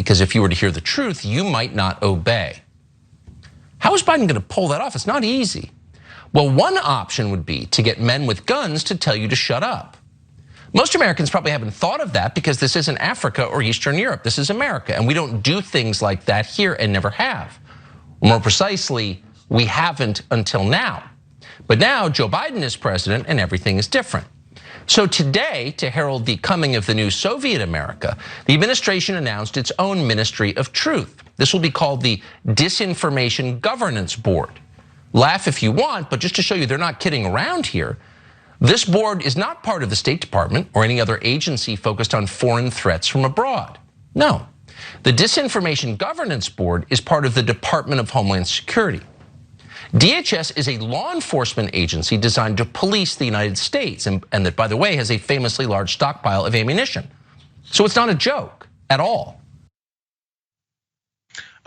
because if you were to hear the truth, you might not obey. How is Biden going to pull that off? It's not easy. Well, one option would be to get men with guns to tell you to shut up. Most Americans probably haven't thought of that because this isn't Africa or Eastern Europe. This is America, and we don't do things like that here and never have. More precisely, we haven't until now. But now Joe Biden is president and everything is different. So today, to herald the coming of the new Soviet America, the administration announced its own Ministry of Truth. This will be called the Disinformation Governance Board. Laugh if you want, but just to show you they're not kidding around here, this board is not part of the State Department or any other agency focused on foreign threats from abroad. No, the Disinformation Governance Board is part of the Department of Homeland Security. DHS is a law enforcement agency designed to police the United States, and that, by the way, has a famously large stockpile of ammunition. So it's not a joke at all.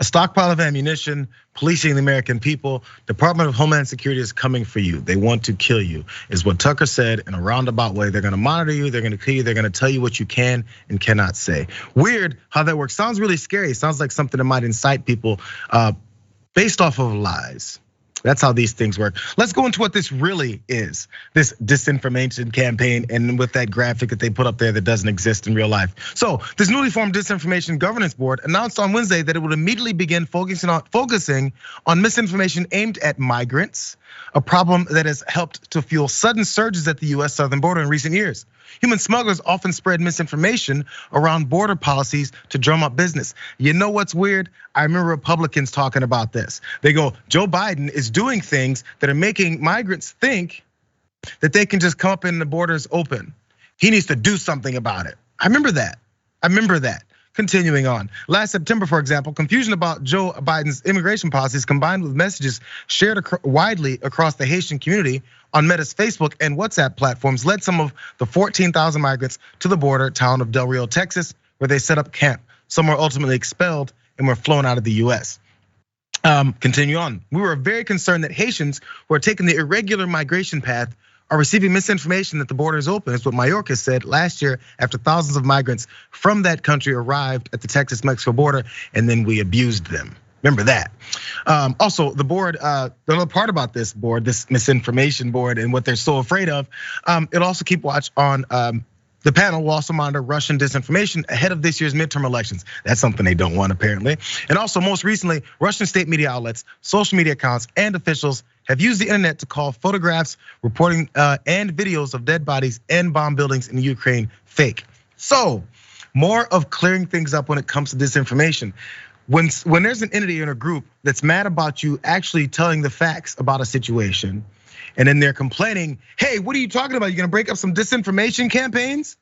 A stockpile of ammunition, policing the American people. Department of Homeland Security is coming for you. They want to kill you, is what Tucker said in a roundabout way. They're gonna monitor you, they're gonna kill you, they're gonna tell you what you can and cannot say. Weird how that works. Sounds really scary. It sounds like something that might incite people based off of lies. That's how these things work. Let's go into what this really is, this disinformation campaign, and with that graphic that they put up there that doesn't exist in real life. So this newly formed Disinformation Governance Board announced on Wednesday that it would immediately begin focusing on misinformation aimed at migrants, a problem that has helped to fuel sudden surges at the US southern border in recent years. Human smugglers often spread misinformation around border policies to drum up business. You know what's weird? I remember Republicans talking about this. They go, Joe Biden is doing things that are making migrants think that they can just come up and the borders open. He needs to do something about it. I remember that. Continuing on. Last September, for example, confusion about Joe Biden's immigration policies combined with messages shared widely across the Haitian community on Meta's Facebook and WhatsApp platforms led some of the 14,000 migrants to the border town of Del Rio, Texas, where they set up camp. Some were ultimately expelled and were flown out of the US. Continue on. We were very concerned that Haitians who are taking the irregular migration path are receiving misinformation that the border is open. Is what Mayorkas said last year after thousands of migrants from that country arrived at the Texas-Mexico border, and then we abused them. Remember that. Also, the board, the other part about this board, this misinformation board, and what they're so afraid of, it'll also keep watch on. The panel will also monitor Russian disinformation ahead of this year's midterm elections. That's something they don't want, apparently. And also, most recently, Russian state media outlets, social media accounts, and officials have used the internet to call photographs, reporting, and videos of dead bodies and bomb buildings in Ukraine fake. So, more of clearing things up when it comes to disinformation. When there's an entity in a group that's mad about you actually telling the facts about a situation, and then they're complaining, hey, what are you talking about? You're gonna break up some disinformation campaigns?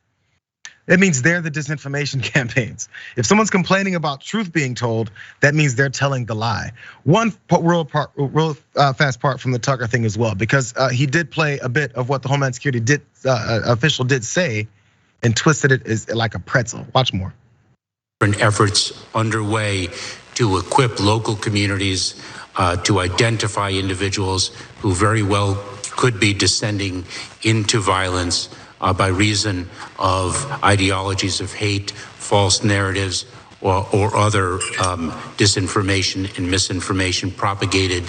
That means they're the disinformation campaigns. If someone's complaining about truth being told, that means they're telling the lie. One real fast part from the Tucker thing as well, because he did play a bit of what the Homeland Security official did say and twisted it as like a pretzel. Watch more. Efforts underway to equip local communities to identify individuals who very well could be descending into violence by reason of ideologies of hate, false narratives, or other disinformation and misinformation propagated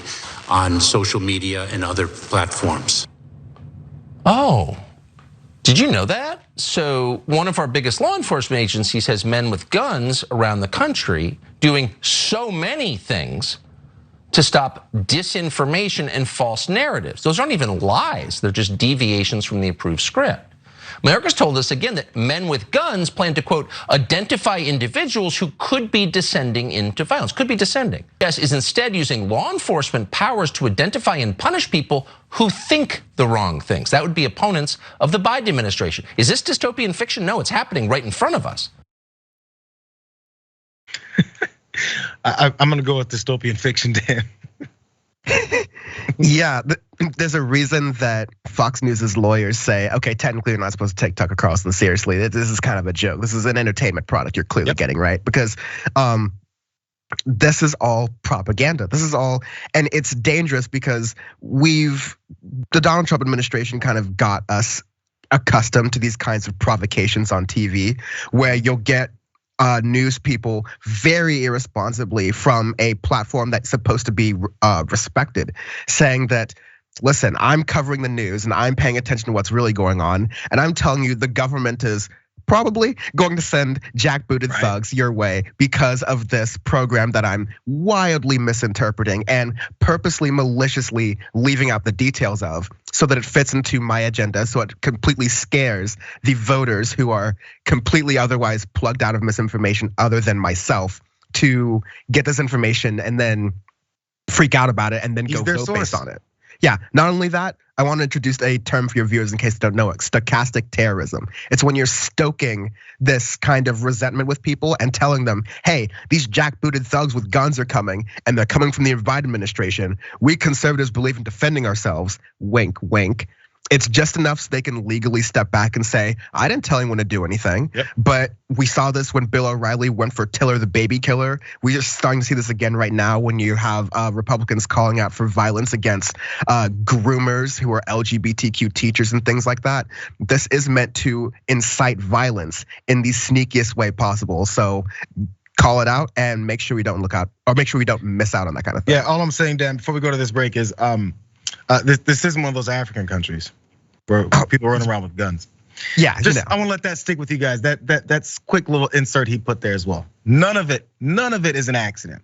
on social media and other platforms. Oh, did you know that? So one of our biggest law enforcement agencies has men with guns around the country doing so many things to stop disinformation and false narratives. Those aren't even lies, they're just deviations from the approved script. Mayorkas told us again that men with guns plan to, quote, identify individuals who could be descending into violence, could be descending. Yes, is instead using law enforcement powers to identify and punish people who think the wrong things. That would be opponents of the Biden administration. Is this dystopian fiction? No, it's happening right in front of us. I'm gonna go with dystopian fiction, Dan. Yeah, there's a reason that Fox News's lawyers say, okay, technically you're not supposed to take Tucker Carlson seriously. This is kind of a joke. This is an entertainment product you're clearly getting, right? Because this is all propaganda. This is all, and it's dangerous because the Donald Trump administration kind of got us accustomed to these kinds of provocations on TV where you'll get news people very irresponsibly from a platform that's supposed to be respected, saying that, listen, I'm covering the news and I'm paying attention to what's really going on, and I'm telling you the government is probably going to send jackbooted thugs your way because of this program that I'm wildly misinterpreting and purposely, maliciously leaving out the details of, so that it fits into my agenda, so it completely scares the voters who are completely otherwise plugged out of misinformation other than myself to get this information and then freak out about it and then go vote based on it. Yeah, not only that, I want to introduce a term for your viewers in case they don't know it, stochastic terrorism. It's when you're stoking this kind of resentment with people and telling them, hey, these jackbooted thugs with guns are coming and they're coming from the Biden administration. We conservatives believe in defending ourselves, wink, wink. It's just enough so they can legally step back and say, I didn't tell anyone to do anything. Yep. But we saw this when Bill O'Reilly went for Tiller the baby killer. We're just starting to see this again right now when you have Republicans calling out for violence against groomers who are LGBTQ teachers and things like that. This is meant to incite violence in the sneakiest way possible. So call it out and make sure we don't look out, or make sure we don't miss out on that kind of thing. Yeah, all I'm saying, Dan, before we go to this break is this isn't one of those African countries where people run around with guns. Yeah, I want to let that stick with you guys. That's quick little insert he put there as well. None of it is an accident.